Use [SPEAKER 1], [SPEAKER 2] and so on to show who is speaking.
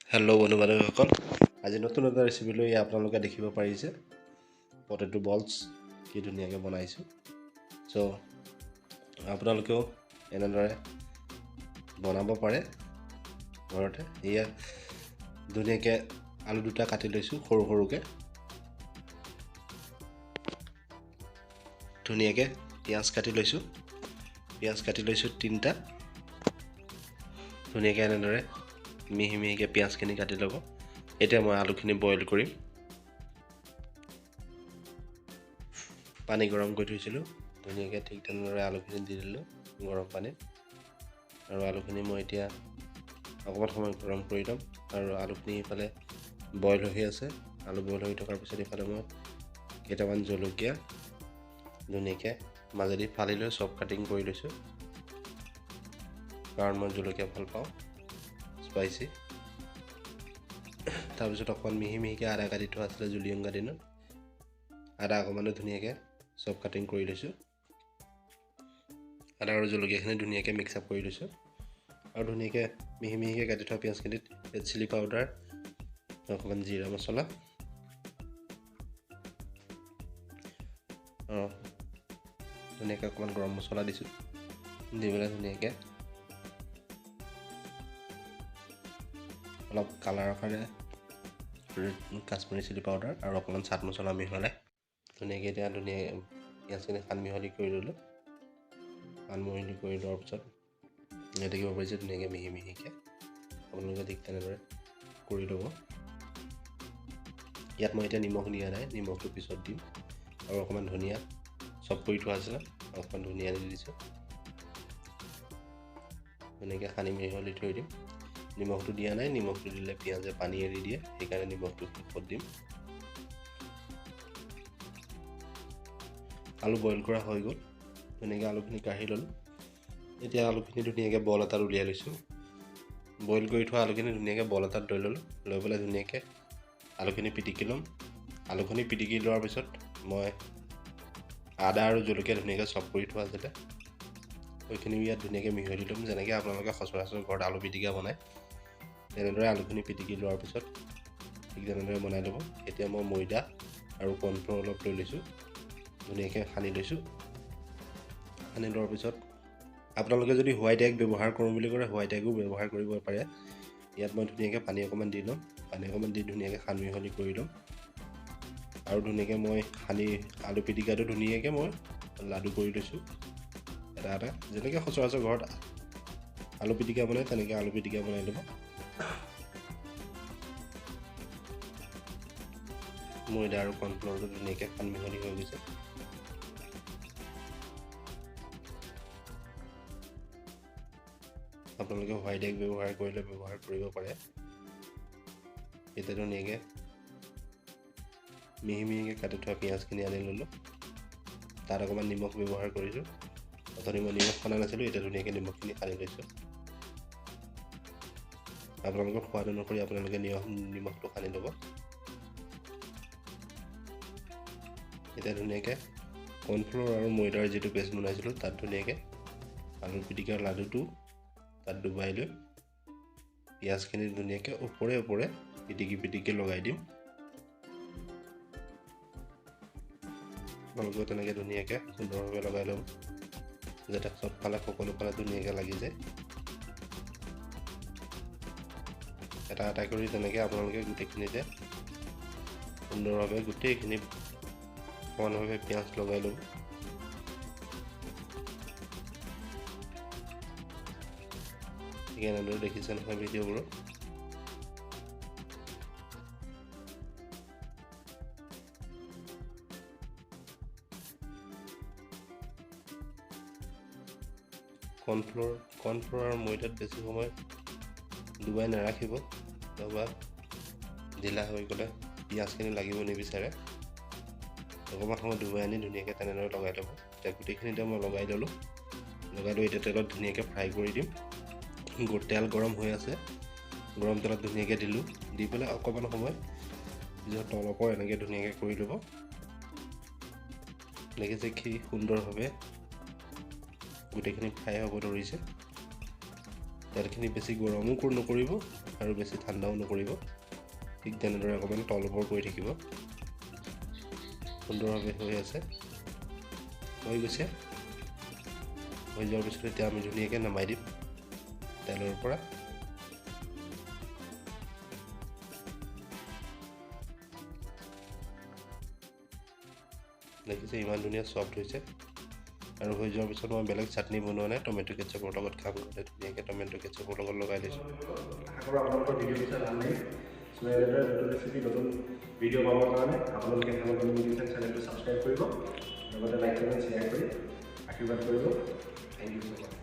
[SPEAKER 1] Hello' বন্ধু বান্ধৱীসকল, আজি নতুন এটা ৰেচিপি লৈ আপোনালোকে দেখিব পাৰিছে পটেটো বলছ কি ধুনীয়াকৈ বনাইছোঁ। চ' আপোনালোকেও এনেদৰে বনাব পাৰে ঘৰতে। এয়া ধুনীয়াকৈ আলু দুটা কাটি লৈছোঁ সৰু সৰুকৈ, ধুনীয়াকৈ পিঁয়াজ কাটি লৈছোঁ তিনিটা। ধুনীয়াকৈ এনেদৰে মিহি মিহিকৈ পিঁয়াজখিনি কাটি ল'ব। এতিয়া মই আলুখিনি বইল কৰিম। পানী গৰম কৰি থৈছিলোঁ, ধুনীয়াকৈ ঠিক তেনেদৰে আলুখিনি দি দিলোঁ গৰম পানীত। আৰু আলুখিনি মই এতিয়া অকণমান সময় গৰম কৰি ল'ম। আৰু আলুখিনি ইফালে বইল হৈ আছে। আলু বইল হৈ থকাৰ পিছত ইফালে মই কেইটামান জলকীয়া ধুনীয়াকৈ মাজেদি ফালি লৈ চব কাটিং কৰি লৈছোঁ, কাৰণ মই জলকীয়া ভাল পাওঁ স্পাইচি। তাৰপিছত অকণমান মিহি মিহিকৈ আদা কাটি থোৱা আছিলে জুলি অংগা দিনত, আদা অকণমানো ধুনীয়াকৈ চব কাটিং কৰি লৈছোঁ। আদা আৰু জলকীয়াখিনি ধুনীয়াকৈ মিক্স আপ কৰি লৈছোঁ। আৰু ধুনীয়াকৈ মিহি মিহিকৈ কাটি থোৱা পিঁয়াজখিনিত ৰেড চিলি পাউডাৰ, অকণমান জিৰা মছলা, ধুনীয়াকৈ অকণমান গৰম মছলা দিছোঁ। দি পেলাই ধুনীয়াকৈ অলপ কালাৰৰ কাৰণে কাশ্মীৰী চিলি পাউডাৰ আৰু অকণমান চাট মছলা মিহলাই ধুনীয়াকৈ এতিয়া পিঁয়াজখিনি সান মিহলি কৰি ল'লোঁ। সান মিহলি কৰি লোৱাৰ পিছত দেখিব পাৰিছে ধুনীয়াকৈ মিহি মিহিকৈ আপোনালোকে ঠিক তেনেদৰে কৰি ল'ব। ইয়াত মই এতিয়া নিমখ দিয়া নাই, নিমখটো পিছত দিম। আৰু অকণমান ধনিয়া চব কৰি থোৱা আছিলে, অকণমান ধনিয়া দি দিছোঁ। ধুনীয়াকৈ সানি মিহলি থৈ দিম। নিমখটো দিয়া নাই, নিমখটো দিলে পিঁয়াজে পানী এৰি দিয়ে, সেইকাৰণে নিমখটো শেষত দিম। আলু বইল কৰা হৈ গ'ল, ধুনীয়াকৈ আলুখিনি কাঢ়ি ল'লোঁ। এতিয়া আলুখিনি ধুনীয়াকৈ বল এটাত উলিয়াই লৈছোঁ। বইল কৰি থোৱা আলুখিনি ধুনীয়াকৈ বল এটাত লৈ ল'লোঁ। লৈ পেলাই ধুনীয়াকৈ আলুখিনি পিটিকি ল'ম। আলুখিনি পিটিকি লোৱাৰ পিছত মই আদা আৰু জলকীয়া ধুনীয়াকৈ চপ কৰি থোৱা আছিলে, সেইখিনিও ইয়াত ধুনীয়াকৈ মিহলি ল'ম। যেনেকৈ আপোনালোকে সচৰাচৰ ঘৰত আলু পিটিকা বনায়, তেনেদৰে আলুখিনি পিটিকি লোৱাৰ পিছত ঠিক তেনেদৰে বনাই ল'ব। এতিয়া মই ময়দা আৰু কৰ্ণফ্ল'ৰ অলপ লৈ লৈছোঁ, ধুনীয়াকৈ সানি লৈছোঁ। সানি লোৱাৰ পিছত আপোনালোকে যদি হোৱাইট এগ ব্যৱহাৰ কৰোঁ বুলি কৰে, হোৱাইট এগো ব্যৱহাৰ কৰিব পাৰে। ইয়াত মই ধুনীয়াকৈ পানী অকণমান দি ল'ম। পানী অকণমান দি ধুনীয়াকৈ সান মিহলি কৰি ল'ম। আৰু ধুনীয়াকৈ মই আলু পিটিকাটো ধুনীয়াকৈ মই লাডু কৰি লৈছোঁ এটা এটা। যেনেকৈ সচৰাচৰ ঘৰত আলু পিটিকা বনায় তেনেকৈ আলু পিটিকা বনাই ল'ব। ময়দা আৰু কৰ্ণফ্ল'ৰটো ধুনীয়াকৈ সান মিহলি হৈ গৈছে। আপোনালোকে হোৱাইট এগ ব্যৱহাৰ কৰিলে ব্যৱহাৰ কৰিব পাৰে। এতিয়া ধুনীয়াকৈ মিহি মিহিকৈ কাটি থোৱা পিঁয়াজখিনি আনি ল'লোঁ। তাত অকণমান নিমখ ব্যৱহাৰ কৰিছোঁ। অথনি মই নিমখ সানা নাছিলোঁ, এতিয়া ধুনীয়াকৈ নিমখখিনি সানি লৈছোঁ। আপোনালোকৰ সোৱাদ অনুসৰি আপোনালোকে নিমখটো সানি ল'ব। এতিয়া ধুনীয়াকৈ কৰ্ণফ্ল'ৰ আৰু ময়দাৰ যিটো পেষ্ট বনাইছিলোঁ, তাত ধুনীয়াকৈ আলু পিটিকাৰ লাডুটো তাত ডুবাই লৈ পিঁয়াজখিনি ধুনীয়াকৈ ওপৰে ওপৰে পিটিকি লগাই দিম। আপোনালোকেও তেনেকৈ ধুনীয়াকৈ সুন্দৰভাৱে লগাই ল'ব, যাতে চবফালে সকলো ফালে ধুনীয়াকৈ লাগি যায়। এটা এটা কৰি তেনেকৈ আপোনালোকে গোটেইখিনিতে সুন্দৰভাৱে গোটেইখিনি সমানভাৱে পিঁয়াজ লগাই ল'ব। ঠিক এনেদৰে দেখিছে নহয় ভিডিঅ'বোৰত। কৰ্ণফ্ল'ৰ আৰু ময়দাত বেছি সময় ডুবাই নাৰাখিব, নহ'বা ঢিলা হৈ গ'লে পিঁয়াজখিনি লাগিব নিবিচাৰে। অকণমান সময় ডুবাই আনি ধুনীয়াকৈ তেনেদৰে লগাই ল'ব। এতিয়া গোটেইখিনিতে মই লগাই ল'লোঁ। লগাই লৈ এতিয়া তেলত ধুনীয়াকৈ ফ্ৰাই কৰি দিম। তেল গৰম হৈ আছে, গৰম তেলত ধুনীয়াকৈ দিলোঁ। দি পেলাই অকণমান সময় যিহেতু তলপৰ এনেকৈ ধুনীয়াকৈ কৰি ল'ব। দেখিছে কি সুন্দৰভাৱে গোটেইখিনি ফ্ৰাই হ'ব ধৰিছে। তেলখিনি বেছি গৰমো নকৰিব, আৰু বেছি ঠাণ্ডাও নকৰিব ঠিক তেনেদৰে অকণমান তল ওপৰ কৰি থাকিব সুন্দৰভাৱে হৈ আছে হৈ গৈছে হৈ যোৱাৰ পিছত এতিয়া আমি ধুনীয়াকৈ নমাই দিম তেলৰ পৰা দেখিছে ইমান ধুনীয়া সফট হৈছে আৰু হৈ যোৱাৰ পিছত মই বেলেগ চাটনি বনোৱা নাই টমেটো কেচাপৰ লগত খাম ধুনীয়াকৈ টমেটো কেচাপৰ লগত লগাই দিছোঁ আপোনালোকৰ ভিডিঅ' চাই ভাল লাগিল নতুন ৰেচিপি নতুন ভিডিঅ' পাবৰ কাৰণে আপোনালোকে হেমন্ত নিউট্ৰিচন চেনেলটো ছাবস্ক্ৰাইব কৰিব লগতে লাইক কমেণ্ট শ্বেয়াৰ কৰি আশীৰ্বাদ কৰিব থেংক ইউ so much